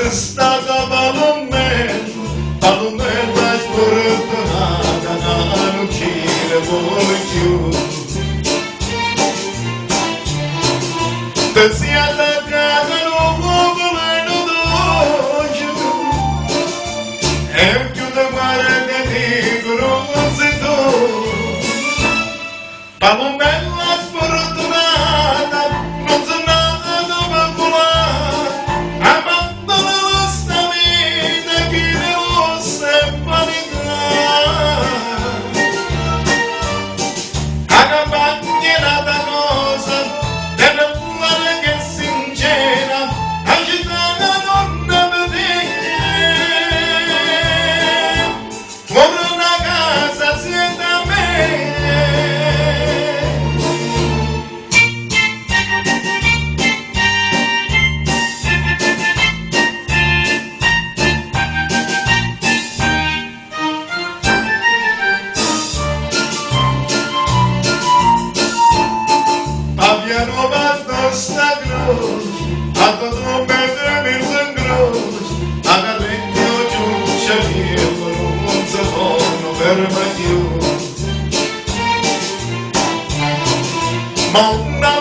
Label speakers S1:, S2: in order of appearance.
S1: stata palomella sfortunata, non ci ne vuoi più. Te si attaccata non può volere d'oggi, e più da mare che dicono non sei tu. Palomella sfortunata, non sei nata per volare, abbandona questa vita che ne ossa e vanità. A campagna da cosa, della cuore che sincera, agita la donna per te. Fuori una casa siete a me. Abbiano fatto sta croce, a tutto mettermi in croce, a Carregno giuccia mio, non si può fermare più. Ma una